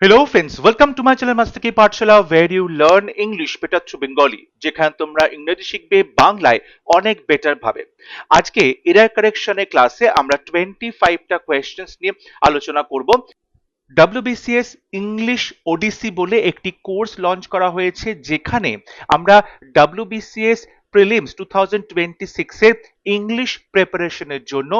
Hello friends, welcome to my channel Mastaki Pathshala where you learn English better through Bengali যেখানে তোমরা ইংরেজি শিখবে বাংলায় অনেক বেটার ভাবে। আজকে এরর কারেকশনের ক্লাসে আমরা 25টা কোয়েশ্চেন্স নিয়ে আলোচনা করব। WBCS ইংলিশ ওডিসি বলে একটি কোর্স লঞ্চ করা হয়েছে যেখানে আমরা WBCS প্রিলিমস 2026 এর ইংলিশ প্রিপারেশনের জন্য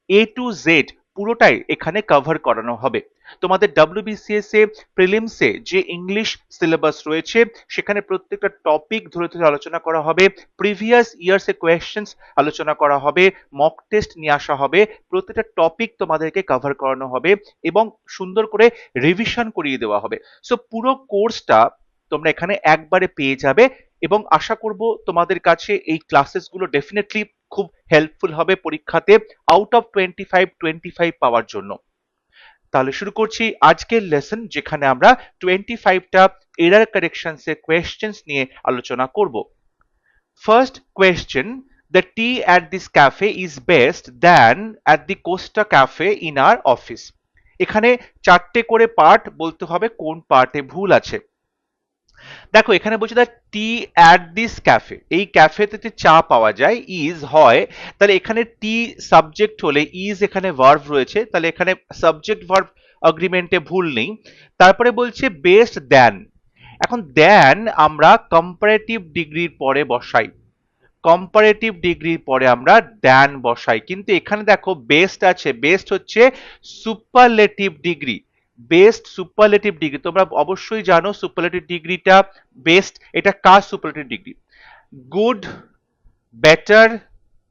A to Z পুরোটাই এখানে কভার করানো হবে। তোমাদের WBCS এ প্রিলিমসে যে ইংলিশ সিলেবাস রয়েছে সেখানে প্রত্যেকটা টপিক ধরে ধরে আলোচনা করা হবে, প্রিভিয়াস ইয়ার্স এর কোয়েশ্চেন্স আলোচনা করা হবে, মক টেস্ট নিয়ে আসা হবে, প্রত্যেকটা টপিক তোমাদেরকে কভার করানো হবে এবং সুন্দর করে রিভিশন করিয়ে দেওয়া হবে। সো পুরো কোর্সটা তোমরা এখানে একবারে পেয়ে যাবে এবং আশা করব তোমাদের কাছে এই ক্লাসেসগুলো ডেফিনেটলি খুব হেল্পফুল হবে পরীক্ষাতে আউট অফ 25 পাওয়ার জন্য। তাহলে শুরু করছি আজকের লেসন যেখানে আমরা 25টা এরর কারেকশনস এর কোয়েশ্চেন্স নিয়ে আলোচনা করব। First question, the tea at this cafe is best than at the Costa Cafe in our office। এখানে চারটে করে পার্ট বলতে হবে কোন পার্টে ভুল আছে। দেখো এখানে বলছে the T at this cafe, এই ক্যাফেতে যে চা পাওয়া যায় ইজ হয়, তাহলে এখানে টি সাবজেক্ট হলে ইজ এখানে ভার্ব রয়েছে, তাহলে এখানে সাবজেক্ট ভার্ব এগ্রিমেন্টে ভুল নেই। তারপরে বলছে বেস্ট দ্যান, এখন দ্যান আমরা কম্পারেটিভ ডিগ্রির পরে বসাই, কম্পারেটিভ ডিগ্রির পরে আমরা দ্যান বসাই, কিন্তু এখানে দেখো বেস্ট আছে, বেস্ট হচ্ছে superlative degree, best superlative degree. তোমরা অবশ্যই জানো সুপারলেটিভ ডিগ্রিটা বেস্ট, এটা কার সুপারলেটিভ ডিগ্রি? গুড, বেটার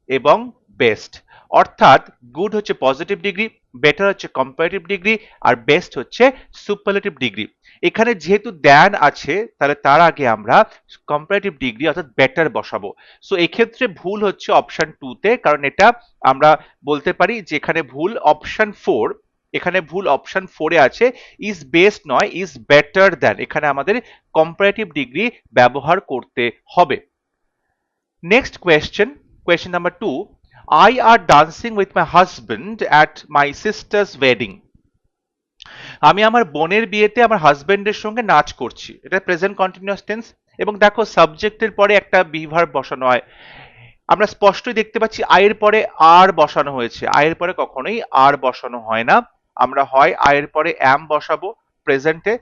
এবং বেস্ট। অর্থাৎ গুড হচ্ছে পজিটিভ ডিগ্রি, বেটার হচ্ছে কম্পারেটিভ ডিগ্রি আর বেস্ট হচ্ছে সুপারলেটিভ ডিগ্রি। এখানে যেহেতু দ্যান আছে তাহলে তার আগে আমরা কম্পারেটিভ ডিগ্রি অর্থাৎ বেটার বসাবো। সো এক্ষেত্রে ভুল হচ্ছে অপশন 2 তে, কারণ এটা আমরা বলতে পারি যে এখানে ভুল অপশন 4, এখানে ভুল অপশন 4 এ আছে, ইজ বেস্ট নয় ইজ বেটার দ্যান, এখানে আমাদের কম্পারেটিভ ডিগ্রি ব্যবহার করতে হবে। Next question, question number 2, I are dancing with my husband at my sister's wedding। আমি আমার বোনের বিয়েতে আমার হাজবেন্ডের সঙ্গে নাচ করছি, এটা প্রেজেন্ট কন্টিনিউয়াস টেন্স এবং দেখো সাবজেক্টের পরে একটা বি ভার্ব বসানো হয়। আমরা স্পষ্টই দেখতে পাচ্ছি আয়ের পরে আর বসানো হয়েছে, আয়ের পরে কখনোই আর বসানো হয় না, আমরা হয় আয়ের পরে অ্যাম বসাবো প্রেজেন্টে,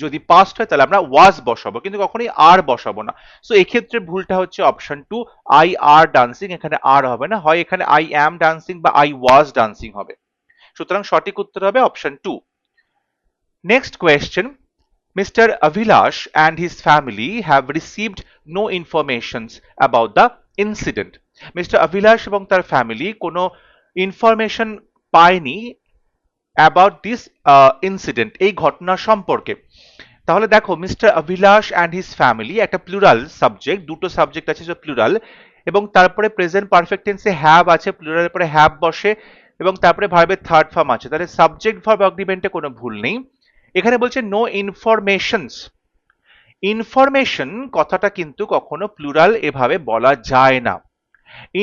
যদি পাস্ট হয় তাহলে আমরা ওয়াজ বসাবো, কিন্তু কখনোই আর বসাবো না। সো এক্ষেত্রে ভুলটা হচ্ছে অপশন 2, আই আর ডান্সিং, এখানে আর হবে না, হয় এখানে আই অ্যাম ডান্সিং বা আই ওয়াজ ডান্সিং হবে। সুতরাং সঠিক উত্তর হবে option 2। Next question, Mr. Avilash and his family have received no informations about the incident। Mister Abhilash এবং তার ফ্যামিলি কোনো ইনফরমেশন পায়নি অ্যাবাউট দিস ইনসিডেন্ট, এই ঘটনা সম্পর্কে। তাহলে দেখো mister Abhilash and his family একটা প্লুরাল সাবজেক্ট, দুটো সাবজেক্ট আছে প্লুরাল, এবং তারপরে প্রেজেন্ট পারফেক্ট টেন্সে হ্যাভ আছে, প্লুরালের পরে হ্যাভ বসে এবং তারপরে ভার্বের থার্ড ফর্ম আছে, তাহলে সাবজেক্ট ভার্ব এগ্রিমেন্টে কোনো ভুল নেই। এখানে বলছে নো ইনফরমেশনস, ইনফরমেশন কথাটা কিন্তু কখনো প্লুরাল এভাবে বলা যায় না,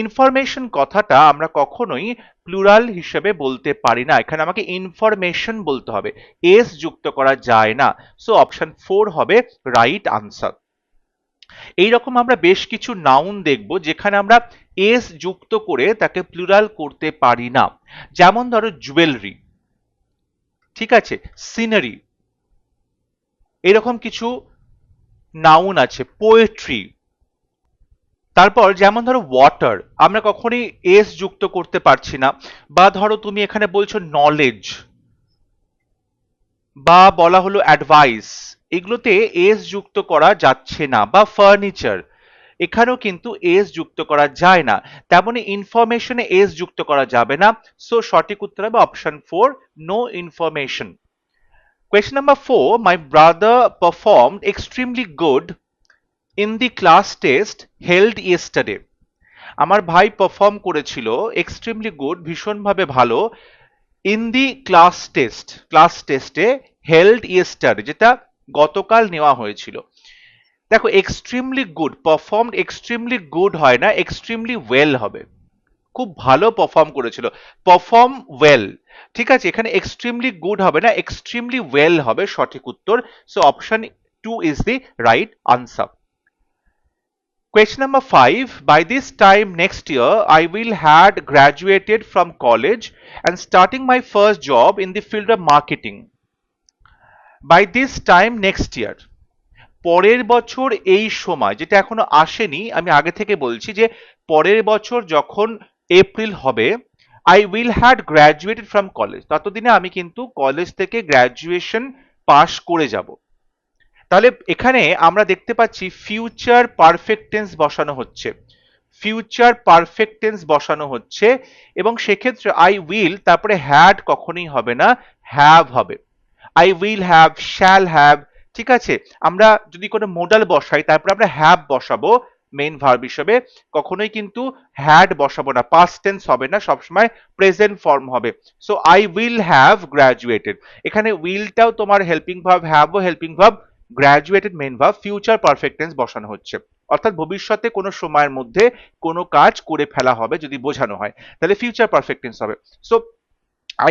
ইনফরমেশন কথাটা আমরা কখনোই প্লুরাল হিসেবে বলতে পারি না, এখানে আমাকে ইনফরমেশন বলতে হবে, এস যুক্ত করা যায় না। সো অপশন 4 হবে রাইট আনসার। এইরকম আমরা বেশ কিছু নাউন দেখব যেখানে আমরা এস যুক্ত করে তাকে প্লুরাল করতে পারি না, যেমন ধরো জুয়েলারি, ঠিক আছে, সিনারি, এরকম কিছু নাউন আছে, পোয়েট্রি। তারপর যেমন ধরো ওয়াটার, আমরা কখনোই এস যুক্ত করতে পারছি না, বা ধরো তুমি এখানে বলছো নলেজ, বা বলা হলো অ্যাডভাইস, এগুলোতে এস যুক্ত করা যাচ্ছে না, বা ফার্নিচার, এখানেও কিন্তু এস যুক্ত করা যায় না, তেমনি ইনফরমেশনে এস যুক্ত করা যাবে না। সো সঠিক উত্তর হবে option 4, no information. Question number 4, my brother performed extremely good in the class test held yesterday। আমার ভাই পারফর্ম করেছিল এক্সট্রিমলি গুড, ভীষণভাবে ভালো, in the class test, class টেস্টে হেল্ড ইয়েস্টারডে, যেটা গতকাল নেওয়া হয়েছিল। দেখো extremely good, performed extremely good হয় না, এক্সট্রিমলি ওয়েল হবে, খুব ভালো পারফর্ম করেছিল, পারফর্ম ওয়েল। ঠিক আছে, এখানে এক্সট্রিমলি গুড হবে না, এক্সট্রিমলি ওয়েল হবে সঠিক উত্তর। So option 2 is the right answer. Question number 5. By this time next year, I will had graduated from college and starting my first job in the field of marketing. By this time next year. পরের বছর এই সময়, যেটা এখনো আসেনি, আমি আগে থেকে বলছি যে পরের বছর যখন এপ্রিল হবে, I will had graduated from college, ততদিনে আমি কিন্তু কলেজ থেকে গ্র্যাজুয়েশন পাশ করে যাব। তাহলে এখানে আমরা দেখতে পাচ্ছি ফিউচার পারফেক্ট টেন্স বসানো হচ্ছে, ফিউচার পারফেক্ট টেন্স বসানো হচ্ছে, এবং সেক্ষেত্রে আই উইল তারপরে হ্যাড কখনোই হবে না, হ্যাভ হবে। I will have, shall have. ঠিক আছে, আমরা যদি কোনো মোডাল বসাই তারপর আমরা হ্যাভ বসাবো মেইন ভার্ব হিসেবে, কখনোই কিন্তু হ্যাড বসাবো না, পাস্ট টেন্স হবে না, সবসময় প্রেজেন্ট ফর্ম হবে। So I will have graduated, এখানে উইলটাও তোমার হেল্পিং ভার্ব, হ্যাভও helping verb, graduated main verb, future perfect tense বসানো হচ্ছে, অর্থাৎ ভবিষ্যতে কোনো সময়ের মধ্যে কোনো কাজ করে ফেলা হবে যদি বোঝানো হয়, তাহলে ফিউচার পারফেক্ট টেন্স হবে। So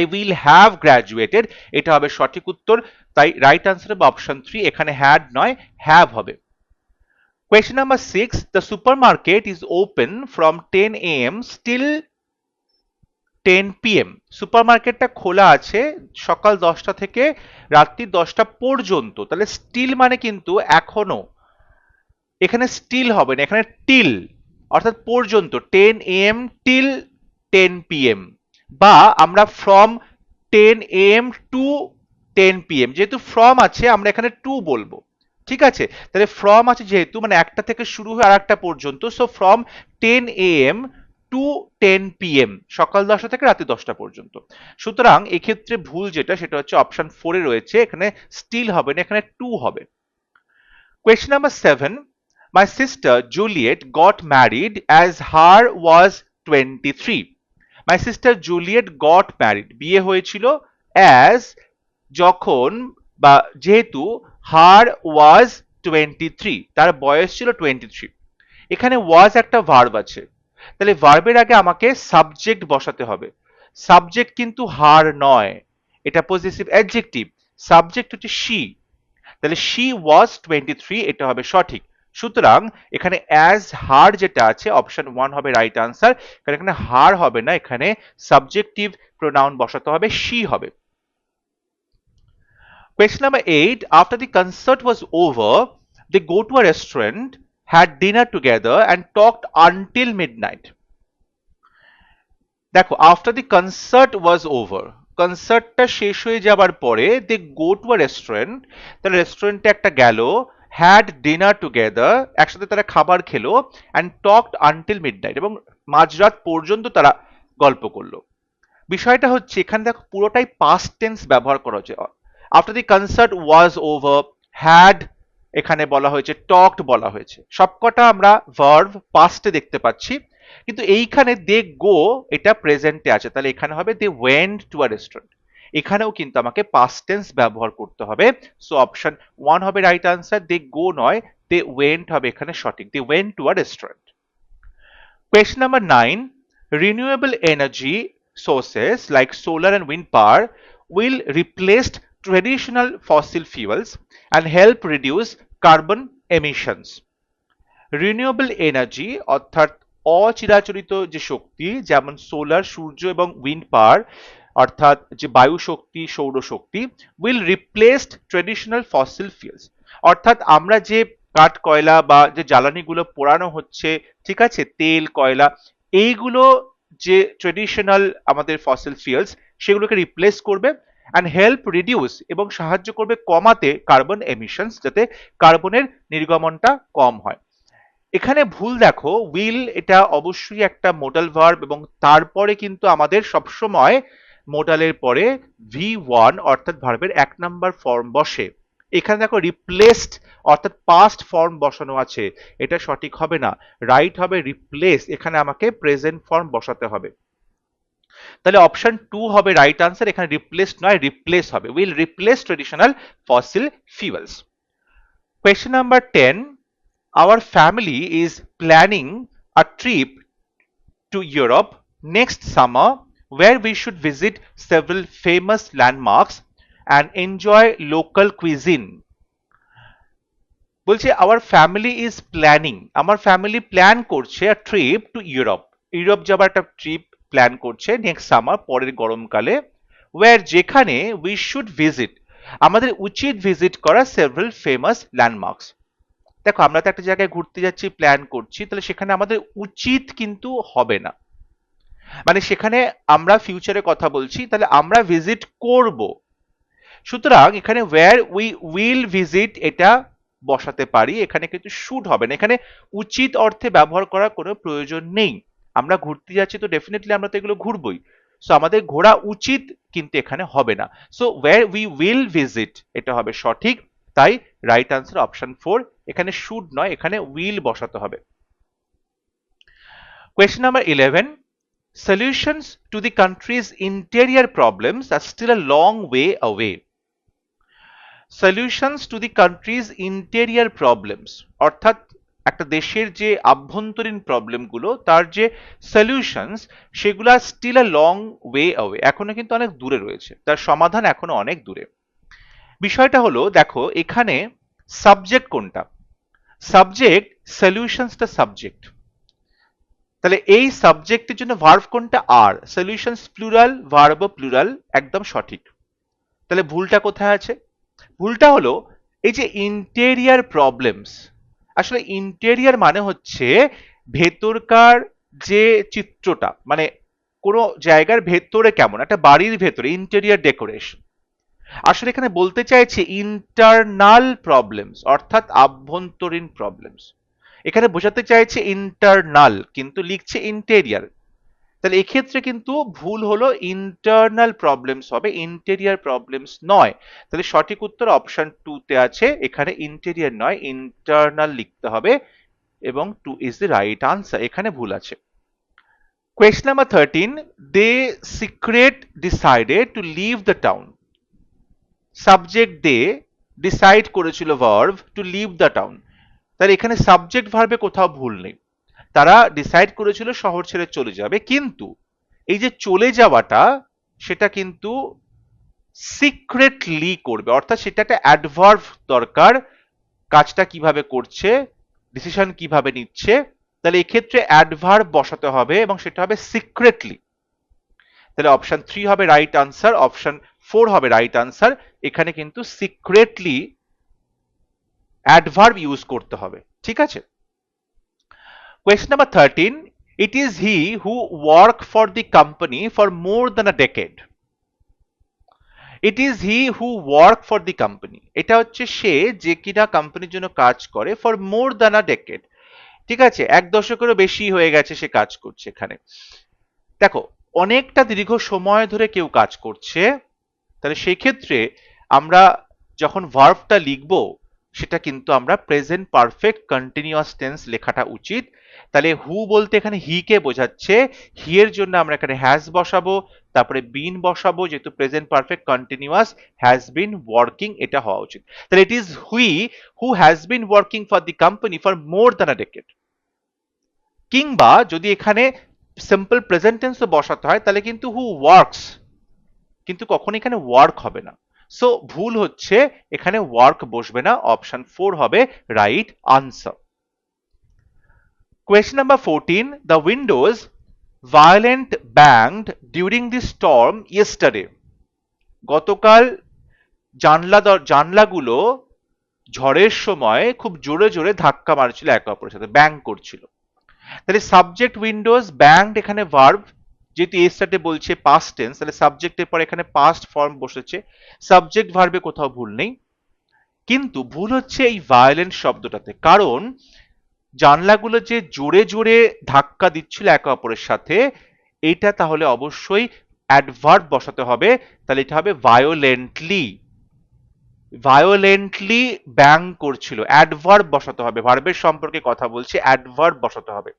I will have graduated, এটা হবে সঠিক উত্তর। তাই রাইট আনসার হবে অপশন 3, এখানে had নয়, have হবে। Question number 6. The supermarket is open from 10 a.m. till 10 p.m. সুপারমার্কেটটা খোলা আছে সকাল 10টা থেকে রাত্রি 10টা পর্যন্ত, তাহলে স্টিল মানে কিন্তু এখনো, এখানে স্টিল হবে না, এখানে টিল, অর্থাৎ পর্যন্ত, 10 a.m. till 10 p.m. বা আমরা ফ্রম 10 a.m. Two 10 p.m. যেহেতু ফ্রম আছে আমরা এখানে টু বলবো। ঠিক আছে, তাহলে ফ্রম আছে যেহেতু, মানে একটা থেকে শুরু হয়ে আর একটা পর্যন্ত, so from 10 a.m. Two 10 p.m. সকাল 10টা থেকে রাতে 10টা পর্যন্ত। সুতরাং এক্ষেত্রে ভুল যেটা সেটা হচ্ছে অপশন 4 এ রয়েছে, এখানে স্টিল হবে না, এখানে টু হবে। Question number 7. My sister Juliet got married as her was 23. My sister Juliet got married, বিয়ে হয়েছিল as, যখন বা যেহেতু, her was 23, তার বয়স ছিল 23। এখানে was একটা ভার্ব আছে, তাহলে ভার্বের আগে আমাকে সাবজেক্ট বসাতে হবে। সাবজেক্ট কিন্তু her নয়, এটা পজিটিভ অ্যাডজেক্টিভ, সাবজেক্ট হচ্ছে she, তাহলে she was 23, এটা হবে সঠিক। সুতরাং এখানে as her যেটা আছে অপশন 1 হবে রাইট আনসার, কারণ এখানে her হবে না, এখানে সাবজেক্টিভ প্রোনাউন বসাতে হবে, she হবে। Question number 8. After the concert was over, they go to a restaurant, had dinner together and talked until midnight. দেখো, after the concert was over, কনসার্টটা শেষ হয়ে যাবার পরে দে গো টু আ রেস্টুরেন্ট, তাহলে রেস্টুরেন্টে একটা গেল, হ্যাড ডিনার টুগেদার, একসাথে তারা খাবার খেলো, অ্যান্ড টকড আনটিল মিডনাইট, এবং মাঝরাত পর্যন্ত তারা গল্প করলো। বিষয়টা হচ্ছে এখানে দেখো পুরোটাই পাস্ট টেন্স ব্যবহার করা হচ্ছে। After the concert was over, had এখানে বলা হয়েছে, টকড বলা হয়েছে, সবকটা আমরা ভার্ব পাস্টে দেখতে পাচ্ছি, কিন্তু এইখানে দে গো এটা প্রেজেন্টে আছে, তাহলে এখানে হবে they went to a restaurant, এখানেও কিন্তু আমাকে পাস্ট টেন্স ব্যবহার করতে হবে। সো অপশন 1 হবে রাইট আনসার, দে গো নয়, দে ওয়েন্ট হবে এখানে সঠিক, they went to a restaurant. Question number 9. Renewable energy sources like solar and wind power will replace traditional fossil fuels and help reduce carbon emissions. Renewable energy অর্থাৎ অচিরাচরিত যে শক্তি, যেমন solar সূর্য এবং wind পাওয়ার অর্থাৎ যে বায়ু শক্তি সৌর শক্তি, will replaced traditional fossil fuels, অর্থাৎ আমরা যে কাঠ কয়লা বা যে জ্বালানিগুলো পোড়ানো হচ্ছে, ঠিক আছে, তেল কয়লা, এইগুলো যে ট্রেডিশনাল আমাদের ফসিল ফিউলস সেগুলোকে রিপ্লেস করবে, অ্যান্ড হেল্প রিডিউস, এবং সাহায্য করবে কমাতে কার্বন এমিশনস, যাতে কার্বনের নির্গমনটা কম হয়। এখানে ভুল দেখো, উইল এটা অবশ্যই একটা মোডাল ভার্ব, এবং তারপরে কিন্তু আমাদের সবসময় মোডালের পরে V1 অর্থাৎ ভার্বের 1 নাম্বার ফর্ম বসে। এখানে দেখো রিপ্লেসড অর্থাৎ পাস্ট ফর্ম বসানো আছে, এটা সঠিক হবে না, রাইট হবে রিপ্লেস, এখানে আমাকে প্রেজেন্ট ফর্ম বসাতে হবে। তাহলে অপশন 2 হবে রাইট আনসার, এখানে রিপ্লেসড নয় রিপ্লেস হবে, will replace traditional fossil fuels. Question number 10. Our family is planning a trip to Europe next summer where we should visit several famous landmarks and enjoy local cuisine. বলছে our family is planning, আমার family plan করছে a trip to Europe, Europe যাবার একটা trip plan করছে next summer, পরের গরমকালে, where যেখানে we should visit, আমাদের উচিত ভিজিট করা several famous landmarks. দেখো আমরা তো একটা জায়গায় ঘুরতে যাচ্ছি, প্ল্যান করছি, তাহলে সেখানে আমাদের উচিত কিন্তু হবে না, মানে সেখানে আমরা ফিউচারে কথা বলছি, তাহলে আমরা ভিজিট করব। সুতরাং এখানে where we will visit এটা বসাতে পারি, এখানে কিন্তু শুড হবে না, এখানে উচিত অর্থে ব্যবহার করার কোনো প্রয়োজন নেই। আমরা ঘুরতে যাচ্ছি তো ডেফিনেটলি আমরা তো এগুলো ঘুরবই, সো আমাদের ঘোরা উচিত কিন্তু এখানে হবে না। So where we will visit এটা হবে সঠিক, তাই রাইট আনসার অপশন 4, এখানে শুড নয়, এখানে উইল বসাতে হবে। Question number 11, solutions to the country's interior problems are still a long way away. Solutions to the country's interior problems অর্থাৎ একটা দেশের যে আভ্যন্তরীণ প্রবলেম গুলো তার যে সলিউশনস সেগুলা still a long way away, এখনো কিন্তু অনেক দূরে রয়েছে, তার সমাধান এখনো অনেক দূরে। বিষয়টা হলো দেখো এখানে সাবজেক্ট কোনটা, সাবজেক্ট সলিউশনসটা সাবজেক্ট, তাহলে এই সাবজেক্টের জন্য ভার্ব কোনটা আর, সলিউশনস প্লুরাল, ভার্বও প্লুরাল, একদম সঠিক। তাহলে ভুলটা কোথায় আছে, ভুলটা হলো এই যে ইন্টেরিয়ার প্রবলেমস, আসলে ইন্টেরিয়ার মানে হচ্ছে ভেতরকার যে চিত্রটা, মানে কোনো জায়গার ভেতরে কেমন, একটা বাড়ির ভেতরে ইন্টেরিয়ার ডেকোরেশন। আসলে এখানে বলতে চাইছে ইন্টারনাল প্রবলেমস অর্থাৎ আভ্যন্তরীণ প্রবলেমস, এখানে বোঝাতে চাইছে ইন্টারনাল কিন্তু লিখছে ইন্টেরিয়ার, তাহলে এক্ষেত্রে কিন্তু ভুল হলো, ইন্টারনাল প্রবলেমস হবে, ইন্টেরিয়ার প্রবলেমস নয়। তাহলে সঠিক উত্তর অপশন 2 তে আছে, এখানে ইন্টেরিয়ার নয় ইন্টারনাল লিখতে হবে, এবং 2 ইজ দ্য রাইট আনসার, এখানে ভুল আছে। Question number 13, they secret decided to leave the town, subject they, decide করেছিল verb to leave the town, তাহলে এখানে সাবজেক্ট ভার্বে কোথাও ভুল নেই, তারা ডিসাইড করেছিল শহর ছেড়ে চলে যাবে, কিন্তু এই যে চলে যাওয়াটা সেটা কিন্তু সিক্রেটলি করবে, অর্থাৎ সেটা একটা অ্যাডভার্ব দরকার, কাজটা কিভাবে করছে, ডিসিশন কিভাবে নিচ্ছে, তাহলে এক্ষেত্রে অ্যাডভার্ব বসাতে হবে এবং সেটা হবে সিক্রেটলি, তাহলে অপশন 3 হবে রাইট আনসার, অপশন 4 হবে রাইট আনসার, এখানে কিন্তু সিক্রেটলি অ্যাডভার্ব ইউজ করতে হবে, ঠিক আছে। Question number 13, it is he who worked for the company for more than a decade. It is he who worked for the company, এটা হচ্ছে সে যে কিনা কোম্পানির জন্য কাজ করে for more than a decade, ঠিক আছে, এক দশকেরও বেশি হয়ে গেছে সে কাজ করছে। এখানে দেখো অনেকটা দীর্ঘ সময় ধরে কেউ কাজ করছে, তাহলে সেই ক্ষেত্রে আমরা যখন ভার্বটা লিখবো সেটা কিন্তু আমরা প্রেজেন্ট পারফেক্ট কন্টিনিউয়াস টেন্স লেখাটা উচিত, তাহলে হু বলতে এখানে হি কে বোঝাচ্ছে, হি এর জন্য আমরা এখানে হ্যাজ বসাবো, তারপরে বিন বসাবো, যেহেতু present perfect continuous, has been working এটা হওয়া উচিত, তাহলে it is who who has been working for the company for more than a decade. কিংবা যদি এখানে সিম্পল প্রেজেন্ট টেন্সও বসাতে হয় তাহলে কিন্তু হু ওয়ার্কস, কিন্তু কখন এখানে ওয়ার্ক হবে না, সো ভুল হচ্ছে, এখানে ওয়ার্ক বসবে না, অপশন 4 হবে right answer. Question number 14, the windows violent banged during the storm yesterday. গতকাল জানলাগুলো ঝড়ের সময় খুব জোরে জোরে ধাক্কা মারছিল একে অপরের সাথে, ব্যাং করছিল, তাহলে সাবজেক্ট উইন্ডোজ, ব্যাংড এখানে ভার্ব, যেহেতু yesterday বলছে পাস্ট টেন্স, তাহলে সাবজেক্টের পর এখানে পাস্ট ফর্ম বসেছে, সাবজেক্ট ভার্বে কোথাও ভুল নেই, কিন্তু ভুল হচ্ছে এই ভায়োলেন্ট শব্দটাতে, কারণ জানলাগুলো যে জোরে জোরে ধাক্কা দিচ্ছিল একে অপরের সাথে, এইটা তাহলে অবশ্যই অ্যাডভার্ব বসাতে হবে, তাহলে এটা হবে ভায়োলেন্টলি, ভায়োলেন্টলি ব্যাং করছিল, অ্যাডভার্ব বসাতে হবে, ভার্বের সম্পর্কে কথা বলছি, অ্যাডভার্ব বসাতে হবে,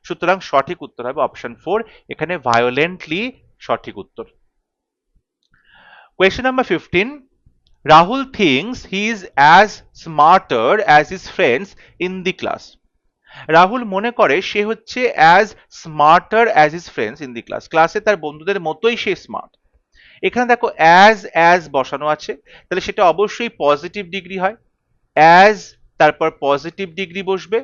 সুতরাং সঠিক উত্তর হবে অপশন 4, এখানে ভায়োলেন্টলি সঠিক উত্তর। Question number 15, Rahul thinks he is as smarter as his friends in the class. Rahul মনে করে সে হচ্ছে as smarter as his friends in the class, ক্লাসে তার বন্ধুদের মতোই সে স্মার্ট। এখানে দেখো অ্যাজ বসানো আছে, তাহলে সেটা অবশ্যই পজিটিভ ডিগ্রি হয়। অ্যাজ, তারপর পজিটিভ ডিগ্রি বসবে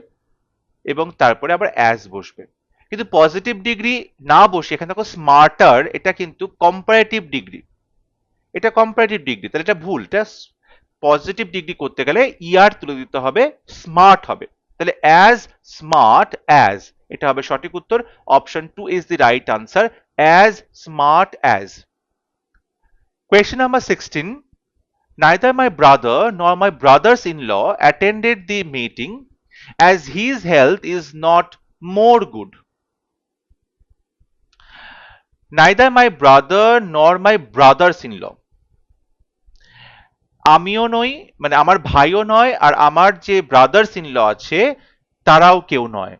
এবং তারপরে আবার অ্যাজ বসবে। কিন্তু পজিটিভ ডিগ্রি না বসে এখানে দেখো স্মার্টার, এটা কিন্তু কম্পারেটিভ ডিগ্রি, এটা কম্পারেটিভ ডিগ্রি, তাহলে এটা ভুল। এটা পজিটিভ ডিগ্রি করতে গেলে ইয়ার তুলে দিতে হবে, স্মার্ট হবে। তাহলে অ্যাজ স্মার্ট অ্যাজ, এটা হবে সঠিক উত্তর। Option 2 is the right answer, as smart as. Question number 16. Neither my brother nor my brothers-in-law attended the meeting as his health is not more good. Neither my brother nor my brothers-in-law. আমিও নই, মানে আমার ভাইও নয়, আর আমার যে brothers in law আছে তারাও কেউ নয়,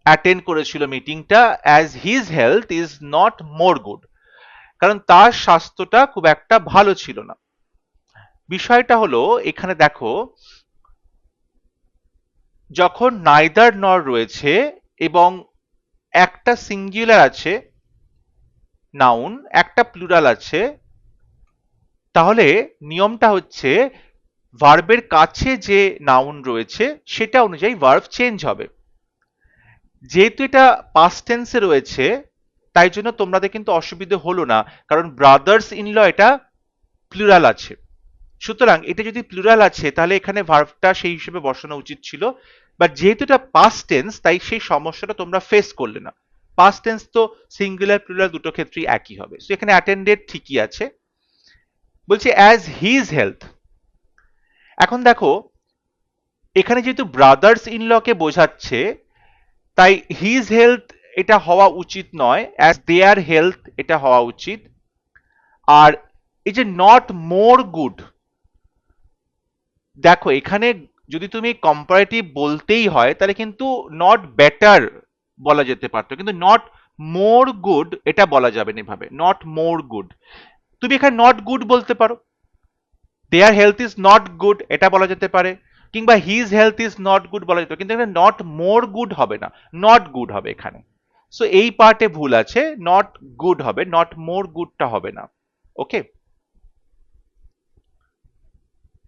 অ্যাটেন্ড করেছিল মিটিংটা, as his health is not more good, কারণ তার স্বাস্থ্যটা খুব একটা ভালো ছিল না। বিষয়টা হলো এখানে দেখো, যখন নাইদার নর রয়েছে এবং একটা সিঙ্গুলার আছে নাউন, একটা প্লুরাল আছে, তাহলে নিয়মটা হচ্ছে ভার্বের কাছে যে নাউন রয়েছে সেটা অনুযায়ী ভার্ব চেঞ্জ হবে। যেহেতু এটা পাস্ট টেন্সে রয়েছে তাই জন্য তোমাদের কিন্তু অসুবিধে হলো না, কারণ ব্রাদার্স ইন ল এটা প্লুরাল আছে। সুতরাং এটা যদি প্লুরাল আছে তাহলে এখানে ভার্বটা সেই হিসেবে বসানো উচিত ছিল, বাট যেহেতু এটা পাস্ট টেন্স তাই সেই সমস্যাটা তোমরা ফেস করলে না। পাস্ট টেন্স তো সিঙ্গুলার প্লুরাল দুটো ক্ষেত্রেই একই হবে। সো এখানে অ্যাটেন্ডেড ঠিকই আছে। বলছে অ্যাজ হিজ হেলথ। এখন দেখো এখানে যেহেতু ব্রাদার্স ইন ল কে বোঝাচ্ছে তাই হিজ হেলথ এটা হওয়া উচিত নয়, অ্যাজ দেয়ার হেলথ এটা হওয়া উচিত। আর এই যে নট মোর গুড, দেখো এখানে যদি তুমি কম্পারেটিভ বলতেই হয় তাহলে কিন্তু নট বেটার বলা যেতে পারতো, কিন্তু নট মোর গুড এটা বলা যাবে না এভাবে, নট মোর গুড। তুমি এখানে নট গুড বলতে পারো, দেয়ার হেলথ ইজ নট গুড এটা বলা যেতে পারে, কিংবা his health is not good বলা যেত, কিন্তু এখানে নট মোর গুড হবে না, নট গুড হবে এখানে। সো এই পার্টে ভুল আছে, নট গুড হবে, নট মোর গুডটা হবে না। ওকে।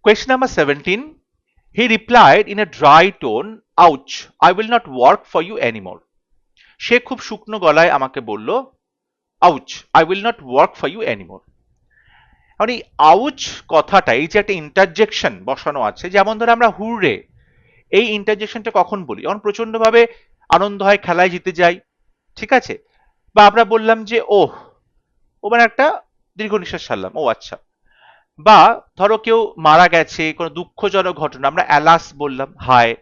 Question number 17. He replied in a dry tone, ouch, I will not work for you anymore. সে খুব শুকনো গলায় আমাকে বলল, ouch, I will not work for you anymore. মানে আউচ কথাটা, এই যে একটা ইন্টারজেকশন বসানো আছে, যেমন ধরো আমরা হুররে, এই ইন্টারজেকশনটা কখন বলি? যখন প্রচন্ড ভাবে আনন্দ হয়, খেলায় জিতে যাই, ঠিক আছে? বা আমরা বললাম যে ওহ, ও মানে একটা দীর্ঘ নিঃশ্বাস ছাড়লাম, ও আচ্ছা। বা ধরো কেউ মারা গেছে, কোনো দুঃখজনক ঘটনা, আমরা অ্যালাস বললাম, হায়।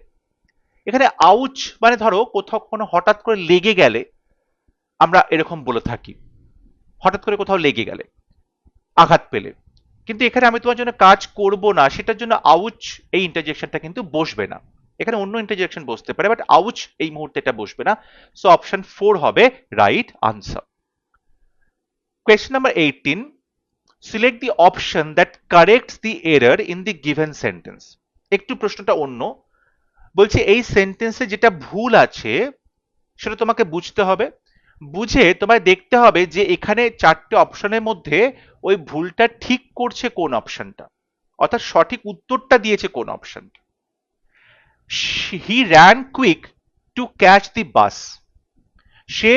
এখানে আউচ মানে ধরো কোথাও কোনো হঠাৎ করে লেগে গেলে আমরা এরকম বলে থাকি, হঠাৎ করে কোথাও লেগে গেলে, আঘাত পেলে। কিন্তু এখানে আমি তোমার জন্য কাজ করব না, সেটার জন্য আউচ এই ইন্টারজেকশনটা কিন্তু বসবে না। এখানে অন্য ইন্টারজেকশন বসতে পারে, বাট আউচ এই মুহূর্তে এটা বসবে না। সো অপশন 4 হবে right answer. Question number 18. Select the option that corrects the error in the given sentence. একটু প্রশ্নটা অন্য, বলছে এই সেন্টেন্সে যেটা ভুল আছে সেটা তোমাকে বুঝতে হবে, বুঝে তোমায় দেখতে হবে যে এখানে চারটে অপশনের মধ্যে ওই ভুলটা ঠিক করছে কোন অপশনটা, অর্থাৎ সঠিক উত্তরটা দিয়েছে কোন অপশনটা। He ran quick to catch the bus, সে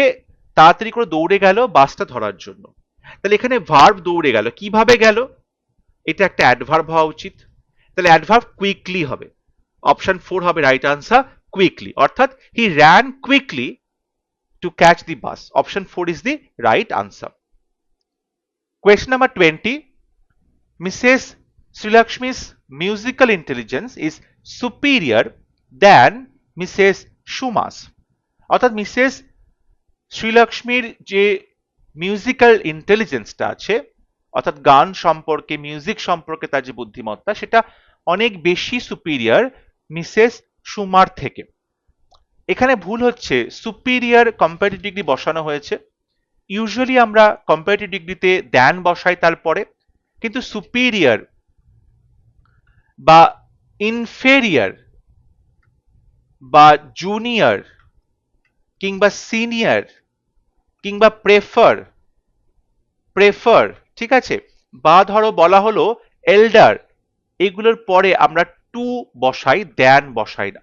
তাড়াতাড়ি করে দৌড়ে গেল বাসটা ধরার জন্য। তাহলে এখানে ভার্ব দৌড়ে গেল, কিভাবে গেল? এটা একটা অ্যাডভার্ব হওয়া উচিত, তাহলে অ্যাডভার্ব কুইকলি হবে। অপশন 4 হবে রাইট আনসার, কুইকলি, অর্থাৎ he ran quickly to catch the bus. Option 4 is the right answer. Question number 20. Mrs. Srilakshmi's musical intelligence is superior than Mrs. Shuma's. অর্থাৎ মিসেস শ্রীলক্ষ্মীর যে musical ইন্টেলিজেন্সটা আছে, অর্থাৎ গান সম্পর্কে, music সম্পর্কে তার যে বুদ্ধিমত্তা, সেটা অনেক বেশি সুপিরিয়র মিসেস সুমার থেকে। এখানে ভুল হচ্ছে, সুপিরিয়র কম্পারেটিভ ডিগ্রি বসানো হয়েছে। ইউজুয়ালি আমরা কম্পারেটিভ ডিগ্রিতে দ্যান বসাই তারপরে, কিন্তু সুপিরিয়র বা ইনফেরিয়র বা জুনিয়র কিংবা সিনিয়র কিংবা প্রেফার, ঠিক আছে, বা ধরো বলা হলো এল্ডার, এগুলোর পরে আমরা টু বসাই, দেন বসাই না।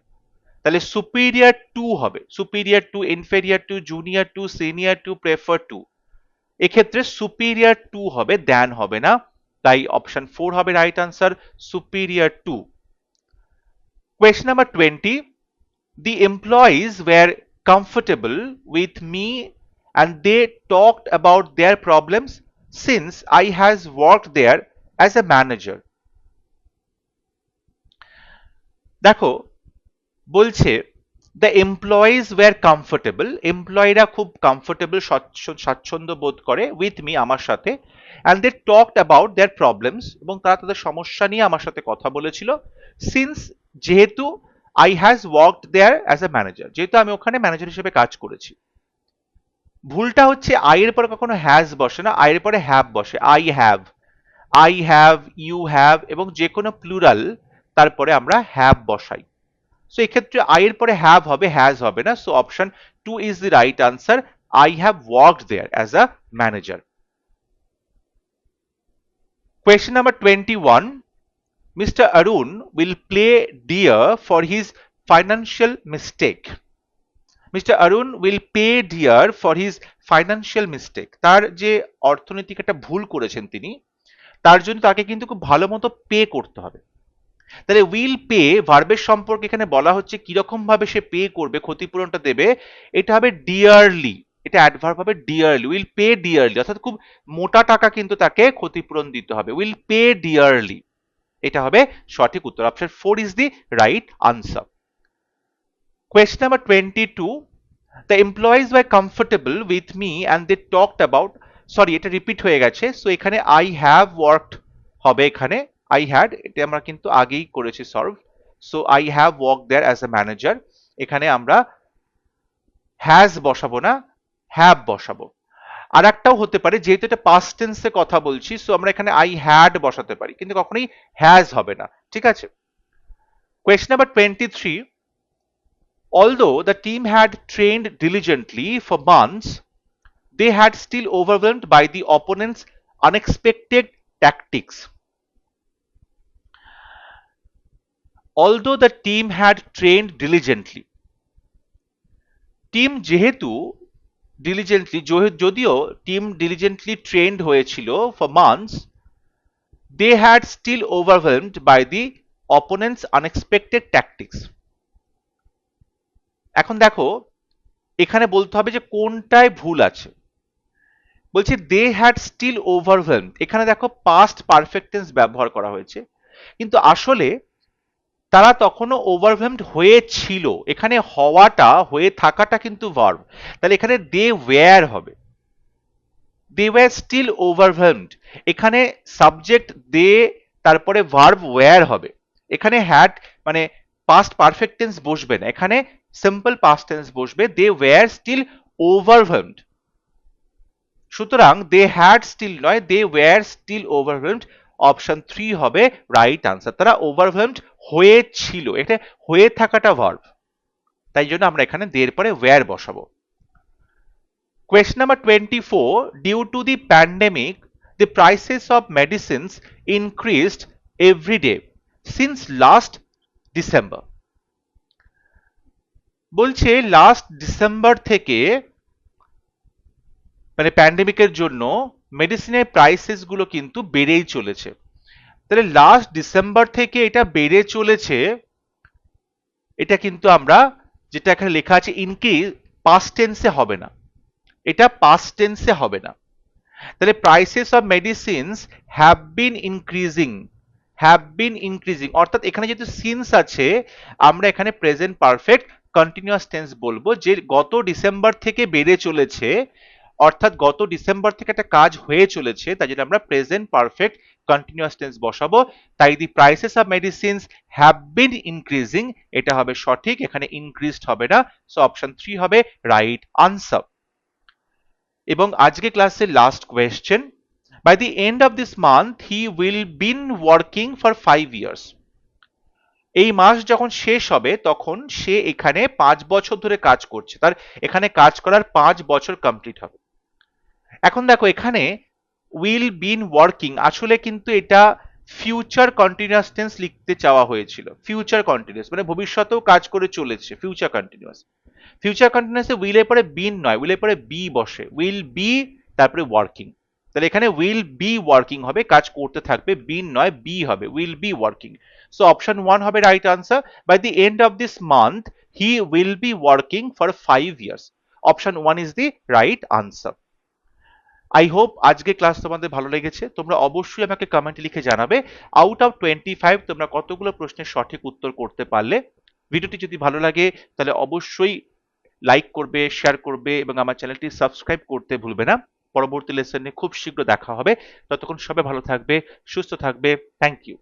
তাহলে সুপিরিয়র টু হবে, superior to, inferior to, junior to, senior to, prefer to. এক্ষেত্রে সুপিরিয়র টু হবে, দেন হবে না। তাই অপশন 4 হবে right answer, superior to. Question number 20, the employees were comfortable with me and they talked about their problems since I has worked there as a manager. দেখো বলছে the employees were comfortable, এমপ্লয়িরা খুব comfortable, স্বাচ্ছন্দ্য বোধ করে with me, আমার সাথে, and they talked about their problems, এবং তারা তাদের সমস্যা নিয়ে আমার সাথে কথা বলেছিল, since, যেহেতু I has worked there as a manager, যেহেতু আমি ওখানে ম্যানেজার হিসেবে কাজ করেছি। ভুলটা হচ্ছে আই এর পরে কখনো হ্যাজ বসে না, আই এর পরে হ্যাভ বসে, আই হ্যাভ, ইউ হ্যাভ, এবং যে কোনো প্লুরাল তারপরে আমরা হ্যাভ বসাই। সো এক্ষেত্রে আই এর পরে হ্যাভ হবে, হ্যাজ হবে না। So option 2 is the right answer, I have worked there as a manager. Question number 21, Mr. Arun will play dear for his financial mistake. Mr. Arun will pay dear for his financial mistake. তার যে অর্থনৈতিক একটা ভুল করেছেন তিনি, তার জন্য তাকে কিন্তু খুব ভালো মতো পে করতে হবে। তাহলে উইল পে ভার্বের সম্পর্কে এখানে বলা হচ্ছে কিরকম ভাবে সে পে করবে, ক্ষতিপূরণটা দেবে, এটা হবে ডিয়ারলি, এটা অ্যাডভার্ব হবে ডিয়ারলি, উইল পে ডিয়ারলি, অর্থাৎ খুব মোটা টাকা কিন্তু তাকে ক্ষতিপূরণ দিতে হবে, উইল পে ডিয়ারলি, এটা হবে সঠিক উত্তর, option 4 is the right answer. Question number 22, the employees were comfortable with me and they talked about, sorry এটা রিপিট হয়ে গেছে, সো এখানে I have worked হবে, এখানে I had, এটা আমরা কিন্তু আগেই করেছি solve, so I have worked there as a manager, এখানে আমরা has বসাবো না, have বসাবো। আর একটাও হতে পারে, যেহেতু এটা পাস্ট টেন্সে কথা বলছি, সো আমরা এখানে I had বসাতে পারি, কিন্তু কখনোই has হবে না, ঠিক আছে। Question number 23, although the team had trained diligently for months, they had still overwhelmed by the opponent's unexpected tactics. Although the team had trained diligently, team যেহেতু diligently, যদিও টিম diligently trained হয়েছিল for months, they had still overwhelmed by the opponent's unexpected tactics. এখন দেখো এখানে বলতে হবে যে কোনটায় ভুল আছে। বলছে দে হ্যাড স্টিল ওভারওয়েলমড, এখানে দেখো পাস্ট পারফেক্ট টেন্স ব্যবহার করা হয়েছে, কিন্তু আসলে তারা তখনও ওভারওয়েলমড হয়েছিল, এখানে হওয়াটা, হয়ে থাকাটা কিন্তু ভার্ব, তাহলে এখানে দে ওয়্যার হবে, দে ওয়্যার স্টিল ওভারওয়েলমড, এখানে সাবজেক্ট দে, তারপরে ভার্ব ওয়্যার হবে, এখানে হ্যাড মানে পাস্ট পারফেক্ট টেন্স বসবে না, এখানে সিম্পল পাস্ট টেন্স বসবে, দে ওয়্যার স্টিল ওভারওয়েলমড। সুতরাং দে হ্যাড স্টিল নয়, they were still overwhelmed, option 3 হবে রাইট আনসার, তারা ওভারওয়েলমড হয়েছিল, এটা হয়ে থাকাটা ভার্ব, তাই জন্য আমরা এখানে দের পরে ওয়্যার বসাবো। Question number 24, due to the pandemic, the prices of medicines increased every day since last December. বলছে লাস্ট ডিসেম্বর থেকে, মানে প্যান্ডেমিকের জন্য মেডিসিনের প্রাইসেস গুলো কিন্তু বেড়েই চলেছে। তাহলে লাস্ট ডিসেম্বর থেকে এটা বেড়ে চলেছে, এটা কিন্তু আমরা যেটা এখানে লেখা আছে ইনক্রিজ, পাস্ট টেন্সে হবে না, এটা পাস্ট টেন্সে হবে না। তাহলে prices of medicines have been increasing, অর্থাৎ এখানে যেহেতু সিন্স আছে, আমরা এখানে প্রেজেন্ট পারফেক্ট কন্টিনিউয়াস টেন্স বলবো, যে গত ডিসেম্বর থেকে বেড়ে চলেছে, অর্থাৎ গত ডিসেম্বর থেকে একটা কাজ হয়ে চলেছে, তাই জন্য আমরা প্রেজেন্ট পারফেক্ট কন্টিনিউয়াস টেন্স বসাবো। তাই the prices of medicines have been increasing, এটা হবে সঠিক, এখানে ইনক্রিজড হবে না, সো অপশন 3 হবে রাইট আনসার। এবং আজকে ক্লাসের last question, by the end of this month he will been working for 5 years. এই মাস যখন শেষ হবে তখন সে এখানে 5 বছর ধরে কাজ করছে, তার এখানে কাজ করার 5 বছর কমপ্লিট হবে। এখন দেখো এখানে উইল বিন ওয়ার্কিং, আসলে কিন্তু এটা ফিউচার কন্টিনিউয়াস টেন্স লিখতে চাওয়া হয়েছিল। ফিউচার কন্টিনিউয়াস মানে ভবিষ্যতেও কাজ করে চলেছে, ফিউচার কন্টিনিউয়াস। ফিউচার কন্টিনিউয়াসে উইল এর পরে বিন নয়, উইল এর পরে বি বসে, উইল বি তারপরে ওয়ার্কিং। তাহলে এখানে উইল বি ওয়ার্কিং হবে, কাজ করতে থাকবে, বিন নয় বি হবে, will be working. So option 1 হবে right answer. By the end of this month he will be working for 5 years। Option 1 is the right answer. I hope আজকে ক্লাস তোমাদের ভালো লেগেছে। তোমরা অবশ্যই আমাকে কমেন্টে লিখে জানাবে আউট অফ 25 তোমরা কতগুলো প্রশ্নের সঠিক উত্তর করতে পারলে। ভিডিওটি যদি ভালো লাগে তাহলে অবশ্যই লাইক করবে, শেয়ার করবে এবং আমার চ্যানেলটি সাবস্ক্রাইব করতে ভুলবে না। পরবর্তী লেসনে খুব শীঘ্র দেখা হবে। ততক্ষণ সবাই ভালো থাকবে, সুস্থ থাকবে। Thank you.